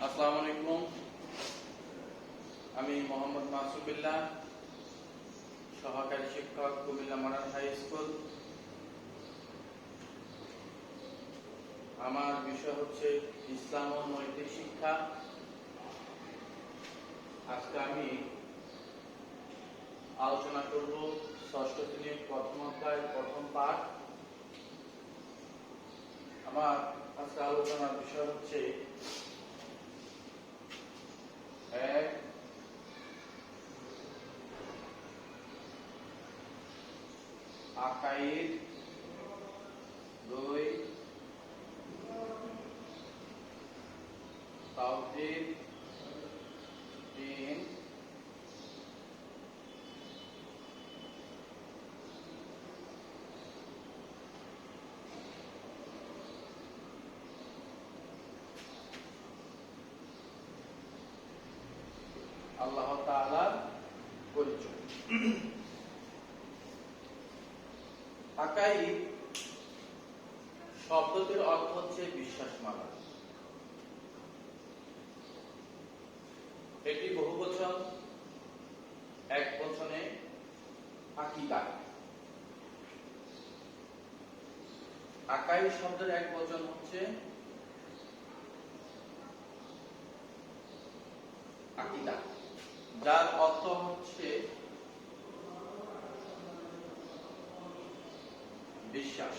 আসসালামু আলাইকুম। আমি মোহাম্মদ মাসুবিল্লাহ, সহকারী শিক্ষক, কুমিল্লা মডার্ন হাই স্কুল। আমার বিষয় হচ্ছে ইসলাম ও নৈতিক শিক্ষা। আজকে আমি আলোচনা করব ষষ্ঠ শ্রেণীর প্রথম অধ্যায় প্রথম পাঠ। আমার আজকে আলোচনার বিষয় হচ্ছে আকাইদ, 2 তাওহীদ, 3 আল্লাহ তাআলার পরিচয়। আকাইদ শব্দটির অর্থ হচ্ছে বিশ্বাসমালা। এটি বহুবচন, একবচনে আকিদা। আকাইদ শব্দের একবচন হচ্ছে আকিদা, যার অর্থ হচ্ছে বিশ্বাস।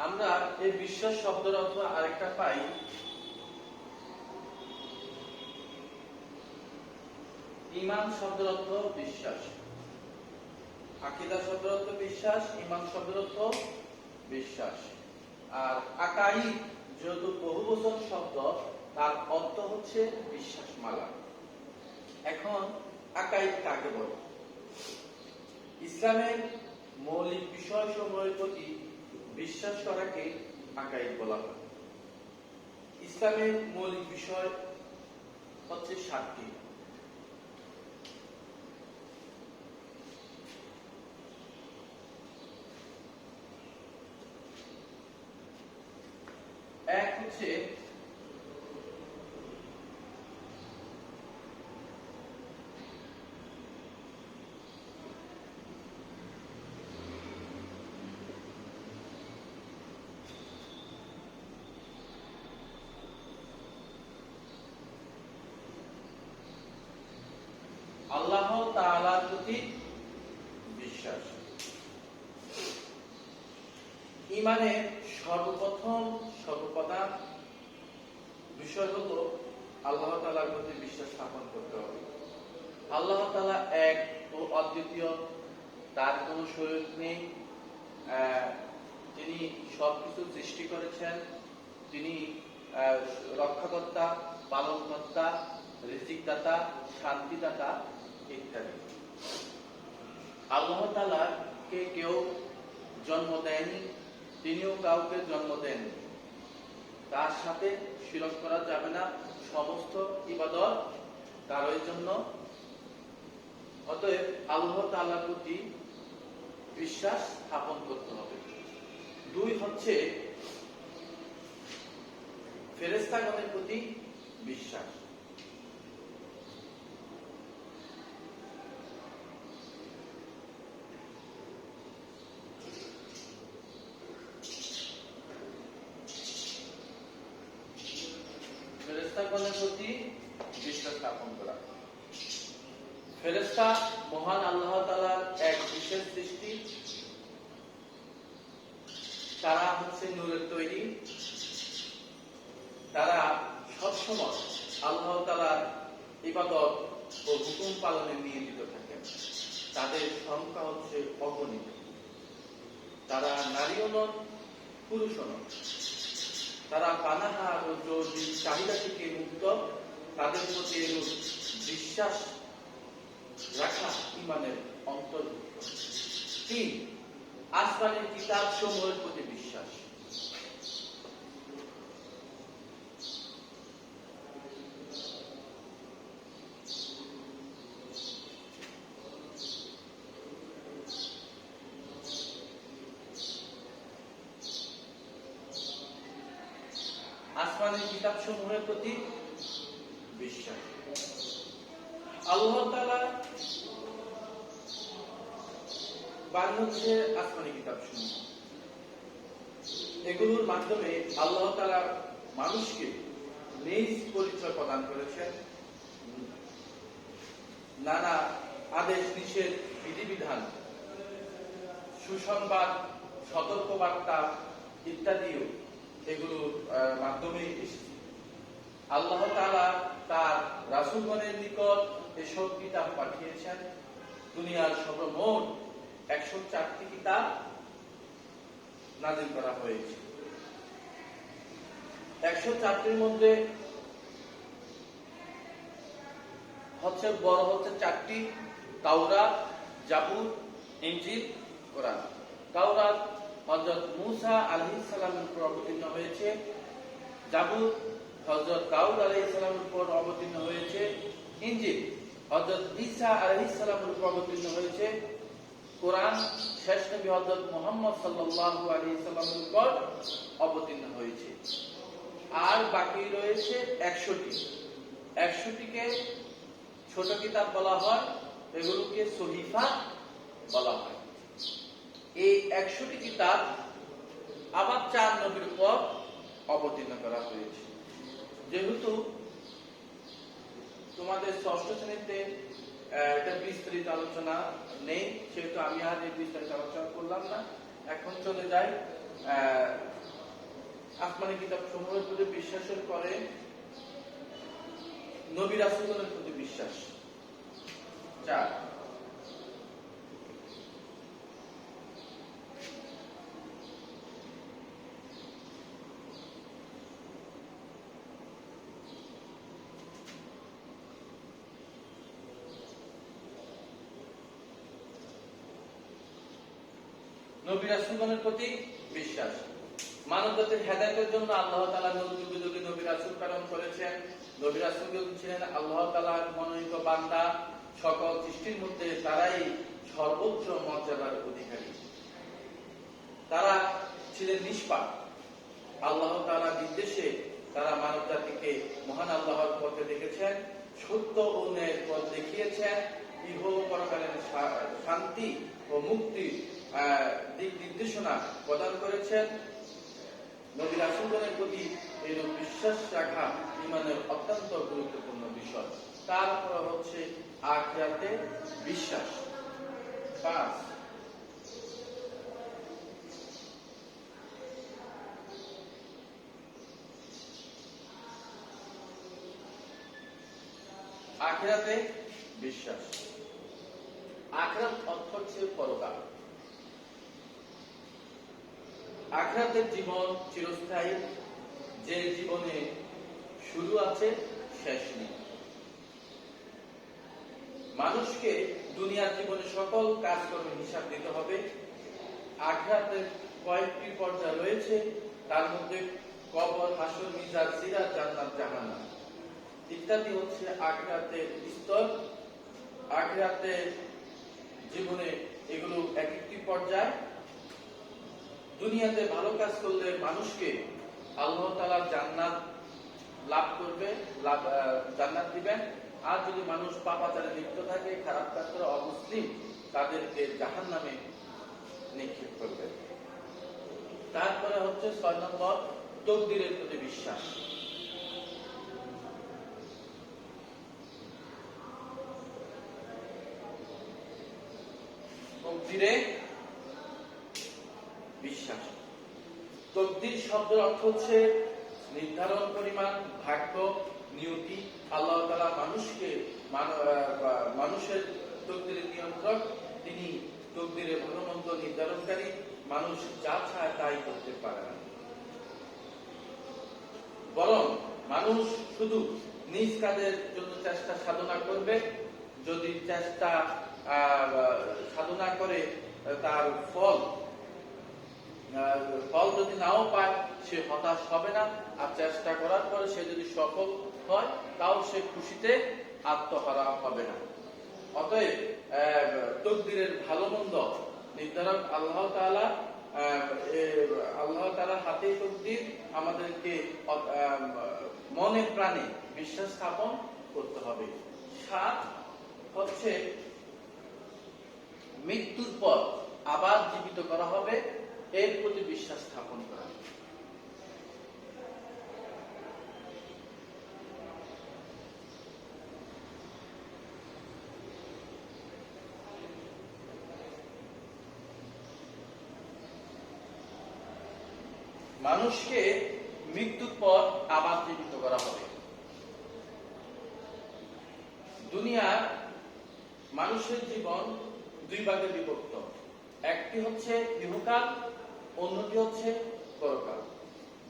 আমরা এই বিশ্বাস শব্দের অর্থ আরেকটা পাই ঈমান শব্দের অর্থ বিশ্বাস। আকিদা শব্দের অর্থ বিশ্বাস, ঈমান শব্দের অর্থ বিশ্বাস। আর আকাইদ যেহেতু বহুবচন শব্দ, তার অর্থ হচ্ছে বিশ্বাসমালা। এখন আকাইদ কাকে বলে? ইসলামের মৌলিক বিষয়সমূহের প্রতি বিশ্বাস করাকে আকাইদ বলা হয়। ইসলামের মৌলিক বিষয় হচ্ছে 7টি। এক হচ্ছে আল্লাহ তাআলার প্রতি বিশ্বাস। ঈমানের সর্বপ্রধান বিষয় হলো আল্লাহ তাআলার প্রতি বিশ্বাস স্থাপন করতে হবে। আল্লাহ তাআলা এক ও অদ্বিতীয়, তার কোনো শরীক নেই। তিনি সবকিছু সৃষ্টি করেছেন। তিনি রক্ষাকর্তা, পালনকর্তা, রিজিকদাতা, শান্তিদাতা ইত্যাদি। আল্লাহ তাআলাকে কেউ জন্ম দেয়নি, তিনিও কাউকে জন্ম দেননি। তার সাথে শিরক করা যাবে না, সমস্ত ইবাদত তারই জন্য। অতএব আল্লাহ তাআলার প্রতি বিশ্বাস স্থাপন করতে হবে। 2 হচ্ছে ফেরেশতাগণের প্রতি বিশ্বাস। ফেরেশতাগণের প্রতি বিশ্বাস স্থাপন করা। ফেরেশতা মহান আল্লাহ তাআলার এক বিশেষ সৃষ্টি। তারা হচ্ছে নূরের তৈরি। তারা সবসময় আল্লাহ তাআলার ইবাদত ও হুকুম পালনে নিয়োজিত থাকেন। তাদের সংখ্যা হচ্ছে অগণিত। তারা নারীও নন, পুরুষও নন। তারা পানাহার ও জৈবিক চাহিদা থেকে মুক্ত। তাদের প্রতি এরূপ বিশ্বাস রাখা ঈমানের অন্তর্ভুক্ত। 3 আসমানের কিতাব সমূহের প্রতি বিশ্বাস। আসমানি কিতাব সমূহের প্রতি বিশ্বাস। আল্লাহ তাআলা বানিয়েছে আসমানি কিতাব সমূহ, এগুলোর মাধ্যমে আল্লাহ তাআলা মানুষকে নিজ পরিচয় প্রদান করেছেন, নানা আদেশ নিষেধ বিধিবিধান, সুসংবাদ, সতর্কবার্তা ইত্যাদিও এগুলোর মাধ্যমে এসেছে। আল্লাহ তাআলা তার রাসূলগণের নিকট এসব কিতাব পাঠিয়েছেন। দুনিয়ার সর্বমোট 104টি কিতাব নাযিল করা হয়েছে। 104টির মধ্যে বড় হচ্ছে 4টি, তাওরাত, জাবুর, ইনজিল, কোরআন। তাওরাত হযরত মূসা আলাইহিস সালামের উপর অবতীর্ণ হয়েছে, জাবুর হযরত দাউদ আলাইহিস সালামের উপর অবতীর্ণ হয়েছে, ইনজিল হযরত ঈসা আলাইহিস সালামের উপর অবতীর্ণ হয়েছে, কোরআন শেষ নবী হযরত মুহাম্মদ সাল্লাল্লাহু আলাইহি সাল্লামের উপর অবতীর্ণ হয়েছে। আর বাকি রয়েছে 100টি। 100টিকে ছোট কিতাব বলা হয়, এগুলোকে সহিফা বলা হয়। এই 100টি কিতাব আবার 4 নবীর উপর অবতীর্ণ করা হয়েছে। যেহেতু তোমাদের ষষ্ঠ শ্রেণীতে এটা বিস্তারিত আলোচনা নেই, সেহেতু আমি আর এই বিস্তারিত আলোচনা করলাম না। এখন চলে যাই আসমানি কিতাব সমূহের প্রতি বিশ্বাসের পরে নবী রাসূলগণের প্রতি বিশ্বাস। 4 নবী রাসূলগণের প্রতি বিশ্বাস। মানবজাতির হেদায়েতের জন্য আল্লাহ তাআলা যুগে যুগে নবী রাসূল প্রেরণ করেছেন। নবী রাসূলগণ ছিলেন আল্লাহ তাআলার মনোনীত বান্দা। সকল সৃষ্টির মধ্যে তারাই সর্বোচ্চ মর্যাদার অধিকারী। তারা ছিলেন নিষ্পাপ। আল্লাহ তাআলার নির্দেশে তারা মানবজাতিকে মহান আল্লাহর পথে ডেকেছেন, সত্য ও ন্যায়ের পথ দেখিয়েছেন, ইহ পরকালের শান্তি ও মুক্তি দিক নির্দেশনা প্রদান করেছেন। নবী রাসূলগণের প্রতি এরূপ বিশ্বাস রাখা ঈমানের অত্যন্ত গুরুত্বপূর্ণ বিষয়। তারপর হচ্ছে আখিরাতে বিশ্বাস। 5 আখিরাতে বিশ্বাস। আখিরাত অর্থ হচ্ছে পরকাল। আখিরাতের জীবন চিরস্থায়ী, যে জীবনে শুরু আছে শেষ নেই। মানুষকে দুনিয়ার জীবনে সকল কাজকর্মের হিসাব দিতে হবে। আখিরাতের কয়েকটি পর্যায় রয়েছে, তার মধ্যে কবর, হাসর, মিজান, সিরাত, জান্নাত, জাহান্নাম ইত্যাদি হচ্ছে আখিরাতের স্তর। আখিরাতের জীবনে এগুলো এক একটি পর্যায়। দুনিয়াতে ভালো কাজ করলে মানুষকে আল্লাহ তাআলা জান্নাত লাভ করবে, জান্নাত দিবেন। আর যদি মানুষ পাপাচারে লিপ্ত থাকে, খারাপ কাজ করে, অমুসলিম, তাদেরকে জাহান্নামে নিক্ষেপ করবে। তারপরে হচ্ছে 6 নম্বর তাকদীরের প্রতি বিশ্বাস। তাকদীরে বিশ্বাস। তাকদীর শব্দের অর্থ হচ্ছে নির্ধারণ, পরিমাণ, ভাগ্য, নিয়তি। আল্লাহ তাআলা মানুষের তাকদীরের নিয়ন্ত্রক। তিনি তাকদীরের ভালো মন্দ নির্ধারণকারী। মানুষ যা চায় তাই করতে পারে না, বরং মানুষ শুধু নিজ কাজের জন্য চেষ্টা সাধনা করবে। যদি চেষ্টা সাধনা করে তার ফল যদি নাও পায়, সে হতাশ হবে না। আর চেষ্টা করার পরে সে যদি সফল হয়, তাও সে খুশিতে আত্মহারা হবে না। অতএব তাকদীরের ভালো মন্দ নির্ধারক আল্লাহ তাআলা। আল্লাহ তাআলার হাতে তকদির, আমাদেরকে মনে প্রাণে বিশ্বাস স্থাপন করতে হবে। 7 হচ্ছে মৃত্যুর পর আবার জীবিত করা হবে, এর প্রতি বিশ্বাস স্থাপন করা। মানুষকে মৃত্যুর পর আবার জীবিত করা হবে। দুনিয়ার মানুষের জীবন 2 ভাগে বিভক্ত। একটি হচ্ছে ইহকাল, অন্যটি হচ্ছে পরকাল।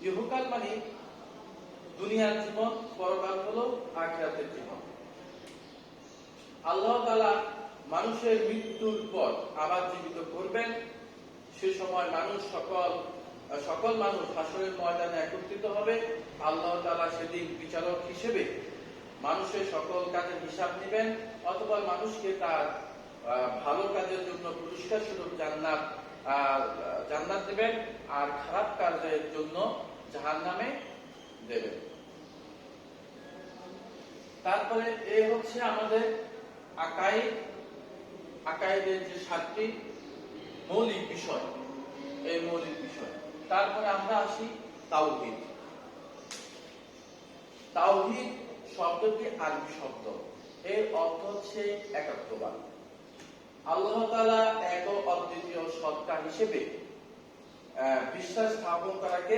ইহকাল মানে দুনিয়ার জীবন, পরকাল হলো আখিরাতের জীবন। আল্লাহ তাআলা মানুষের মৃত্যুর পর আবার জীবিত করবেন। সে সময় সকল মানুষ হাসরের ময়দানে একত্রিত হবে। আল্লাহ তাআলা সেদিন বিচারক হিসেবে মানুষের সকল কাজের হিসাব নেবেন, অথবা মানুষকে তার ভালো কাজের জন্য পুরস্কার স্বরূপ জান্নাত দেবেন, আর খারাপ কাজের জন্য জাহান্নামে দেবেন। তারপরে এই হচ্ছে আমাদের আকায়েদের যে 7টি মৌলিক বিষয়, এই মৌলিক বিষয়। তারপরে আমরা আসি তাওহীদ। তাওহীদ শব্দটি আরবি শব্দ, এর অর্থ হচ্ছে একাত্মবাদ। আল্লাহ তাআলা এক ও অদ্বিতীয় সত্তা হিসেবে বিশ্বাস স্থাপন করাকে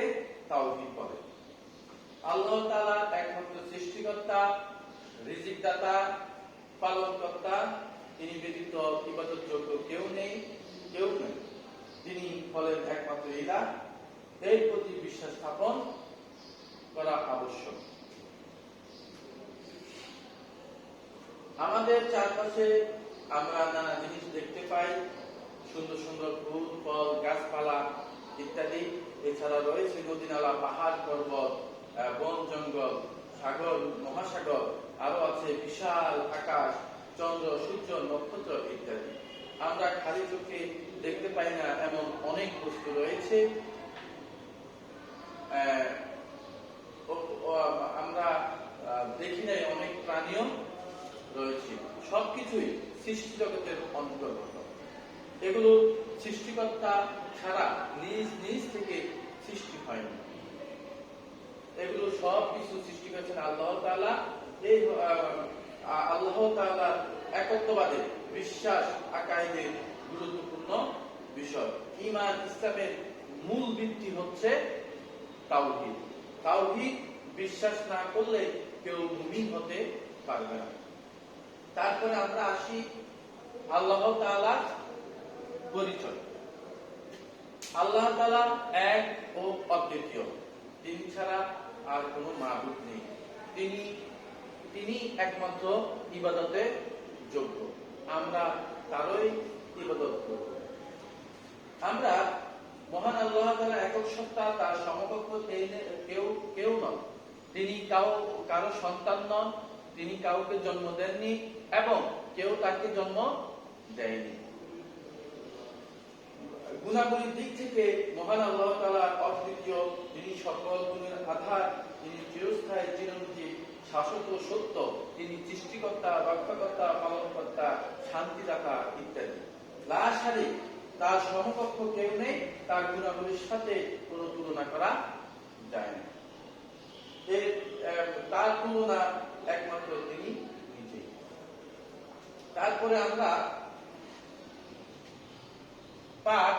তাওহীদ বলে। আল্লাহ তাআলা একমাত্র সৃষ্টিকর্তা, রিজিকদাতা, পালনকর্তা, তিনি ব্যতীত ইবাদতযোগ্য কেউ নেই। তিনি হলেন একমাত্র ইলাহ, এর প্রতি বিশ্বাস স্থাপন করা আবশ্যক। আমাদের চারপাশে আমরা নানা জিনিস দেখতে পাই, সুন্দর সুন্দর ফুল, ফল, গাছপালা ইত্যাদি। এছাড়া রয়েছে নদী, নালা, পাহাড়, পর্বত, বন, জঙ্গল, সাগর, মহাসাগর, আরো আছে বিশাল আকাশ, চন্দ্র, সূর্য, নক্ষত্র ইত্যাদি। আমরা খালি চোখে দেখতে পাই না এমন অনেক বস্তু রয়েছে। আমরা দেখি নাই অনেক প্রাণীও রয়েছে। সবকিছুই সৃষ্টি জগতের অন্তর্গত। এগুলো সৃষ্টিকর্তা ছাড়া নিজ থেকে সৃষ্টি হয়নি। এগুলো সব কিছু সৃষ্টি করেছেন আল্লাহ তাআলা। এই আল্লাহ তাআলার একত্ববাদে বিশ্বাস আকায়েদের গুরুত্বপূর্ণ বিষয়। ঈমান ইসলামের মূল ভিত্তি হচ্ছে তাওহীদ। তাওহীদ বিশ্বাস না করলে কেউ মুমিন হতে পারবে না। তারপরে আমরা আসি আল্লাহ তাআলার পরিচয়। আল্লাহ তাআলা এক ও অদ্বিতীয়, তিনি ছাড়া আর কোনো মাবুদ নেই। তিনি একমাত্র ইবাদতের যোগ্য, আমরা তারই ইবাদত করব। আমরা মহান আল্লাহ তাআলা একক সত্তা, তার সমকক্ষ কেউ নন। তিনি কারো সন্তান নন, তিনি কাউকে জন্ম দেননি এবং কেউ তাকে জন্ম দেয়নি। গুণাবলীর দিক থেকে মহান আল্লাহ তাআলা অদ্বিতীয়, তিনি সকল গুণের আধার, তিনি চিরস্থায়ী, চিরঞ্জীব, শাশ্বত, সত্য, তিনি সৃষ্টিকর্তা, রক্ষাকর্তা, পালনকর্তা, শান্তিদাতা ইত্যাদি। লা শারীক, তার সমকক্ষ কেউ নেই, তার গুণাবলীর সাথে কোনো তুলনা করা যায় না। তার তুলনা একমাত্র তিনি নিজেই। তারপরে আমরা পাঠ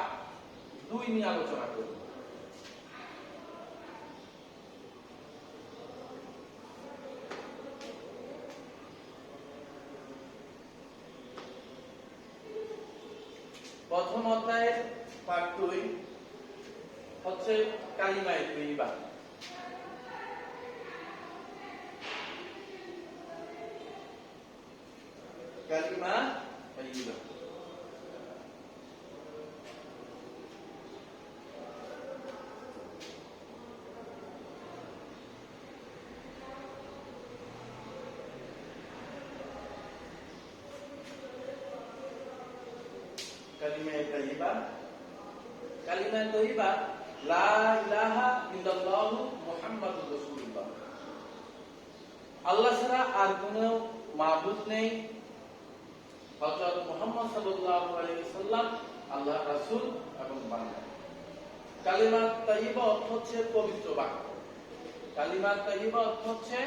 2 নিয়ে আলোচনা করব। প্রথম অধ্যায়ের পাঠ 2 হচ্ছে কালিমায়ে তৈয়্যিবা। কালিমা তৈয়্যিবা। কালিমায়ে তাইয়্যিবা, কালিমায়ে তাইয়্যিবা লা ইলাহা ইল্লাল্লাহু মুহাম্মাদুর রাসূলুল্লাহ। আল্লাহ ছাড়া আর কোনো মাবুদ নেই। হযরত মুহাম্মদ সাল্লাল্লাহু আলাইহি ওয়াসাল্লাম আল্লাহর রাসূল এবং বান্দা। কালিমা তাইয়্যিবা অর্থ হচ্ছে পবিত্র বাক্য। কালিমা তাইয়্যিবা অর্থ হচ্ছে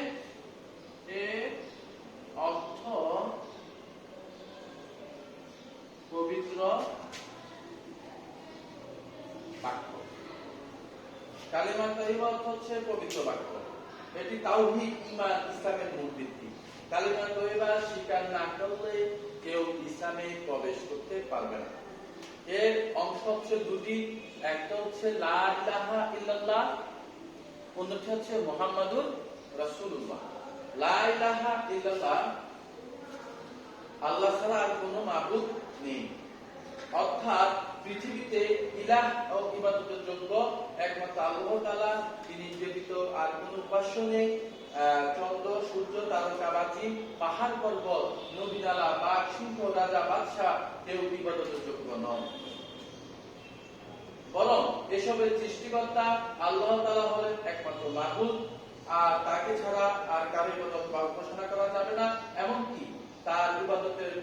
পবিত্র বাক্য। কালিমা তাইয়্যিবা অর্থ হচ্ছে পবিত্র বাক্য। এটি তাওহীদ, ঈমান, ইসলামের মূল ভিত্তি। কালিমা তাইয়্যিবা স্বীকার না করলে কেউ ইসলামে প্রবেশ করতে পারবে না। এর অংশ হচ্ছে দুটি, একটা হচ্ছে লা ইলাহা ইল্লাল্লাহ, অন্যটি হচ্ছে মুহাম্মাদুর রাসূলুল্লাহ। লা ইলাহা ইল্লাল্লাহ, আল্লাহ ছাড়া আর কোনো মাবুদ নেই, অর্থাৎ পৃথিবীতে ইলাহ ও ইবাদতের যোগ্য একমাত্র আল্লাহ তাআলা, তিনি ব্যতীত আর কোনো উপাস্য নেই। চন্দ্র, সূর্য, তারকাবাজি, পাহাড় পর্বত, নদী নালা, বাঘ, সিংহ, রাজা, বাদশাহ কেউ ইবাদতের যোগ্য নন। বরং এসবের সৃষ্টিকর্তা আল্লাহ তাআলা হলেন একমাত্র মাবুদ, আর তাকে ছাড়া আর কারো ইবাদত বা উপাসনা করা যাবে না, এমনকি তার ইবাদতের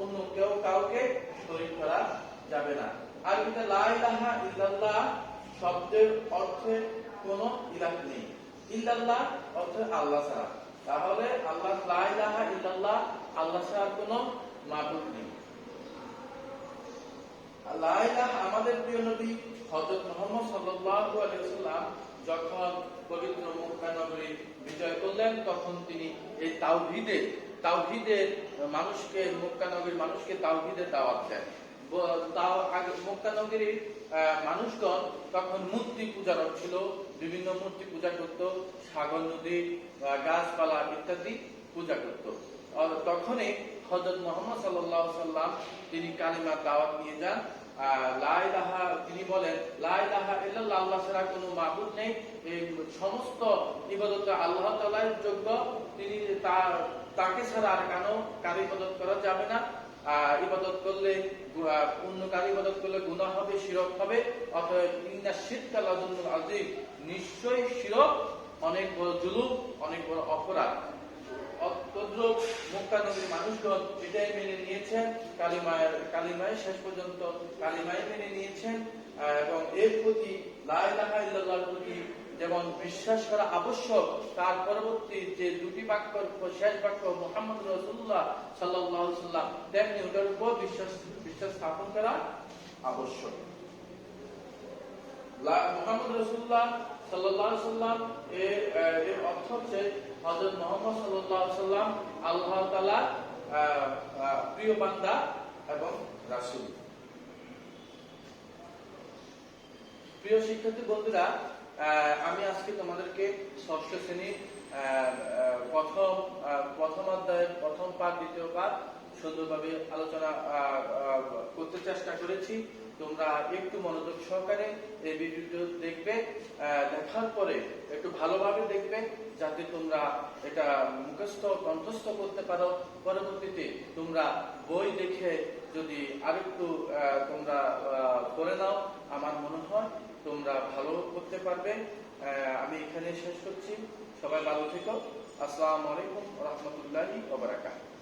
অন্য কেউ কাউকে শরীক করা যাবে না। আরবিতে লা ইলাহা ইল্লাল্লাহ শব্দের অর্থে কোনো ইলাহ নেই। ইল্লাল্লাহ অর্থে আল্লাহ ছাড়া। তাহলে আল্লাহ লা ইলাহা ইল্লাল্লাহ, আল্লাহ ছাড়া কোনো মাবুদ নেই। লা ইলাহা, আমাদের প্রিয় নবী হযরত মুহাম্মদ সাল্লাল্লাহু আলাইহি ওয়াসাল্লাম যখন পবিত্র মক্কা নগরী বিজয় করলেন, তখন তিনি এই তাওহীদের মানুষকে, মক্কা নগরীর মানুষকে তাওহীদের দাওয়াত দেন। মক্কা নগরীর মানুষগণ তখন মূর্তি পূজারক ছিল, বিভিন্ন মূর্তি পূজা করত, সাগর, নদী, গাছপালা ইত্যাদি পূজা করত। তখনই হযরত মুহাম্মদ সাল্লাল্লাহু আলাইহি ওয়াসাল্লাম তিনি কালিমার দাওয়াত নিয়ে যান। লা ইলাহা, তিনি বলেন লা ইলাহা ইল্লাল্লাহ, আল্লাহ ছাড়া কোনো মাবুদ নেই, এই সমস্ত ইবাদত আল্লাহ তাআলার যোগ্য, তিনি তাকে ছাড়া আর কারো ইবাদত করা যাবে না। ইবাদত করলে অন্য কারো ইবাদত করলে গুনাহ হবে, শিরক হবে। অতএব ইন্না শিরকা লাযুলমুন আযীম, নিশ্চয়ই শিরক অনেক বড় জুলুম, অনেক বড় অপরাধ। তদ্রূপ মক্কা নগরীর মানুষগণ এটাই মেনে নিয়েছেন, কালিমায় শেষ পর্যন্ত কালিমায় মেনে নিয়েছেন, এবং এর প্রতি লা ইলাহা ইল্লাল্লাহর প্রতি যেমন বিশ্বাস করা আবশ্যক, তার পরবর্তী যে দুটি বাক্য, শেষ বাক্য মুহাম্মদ রাসূলুল্লাহ সাল্লাল্লাহু আলাইহি ওয়াসাল্লাম, তেমনি ওটার উপর বিশ্বাস স্থাপন করা আবশ্যক। মুহাম্মদ রাসূলুল্লাহ সাল্লাল্লাহু আলাইহি ওয়াসাল্লাম এর অর্থ হচ্ছে হযরত মুহাম্মদ সাল্লাল্লাহু আলাইহি ওয়াসাল্লাম আল্লাহ তাআলার প্রিয় বান্দা এবং রাসূল। প্রিয় শিক্ষার্থী বন্ধুরা, আমি আজকে তোমাদেরকে ষষ্ঠ শ্রেণীর প্রথম অধ্যায়ের প্রথম পাঠ, দ্বিতীয় পাঠ সুন্দরভাবে আলোচনা করতে চেষ্টা করেছি। তোমরা একটু মনোযোগ সহকারে এই ভিডিওটি দেখবে, দেখার পরে একটু ভালোভাবে দেখবে, যাতে তোমরা এটা কণ্ঠস্থ করতে পারো। পরবর্তীতে তোমরা বই দেখে যদি আরেকটু তোমরা করে নাও, আমার মনে হয় তোমরা ভালো করতে পারবে। আমি এখানে শেষ করছি। সবাই ভালো থেকো। আসসালামু আলাইকুম ওয়া রাহমাতুল্লাহি ওয়া বারাকাতুহু।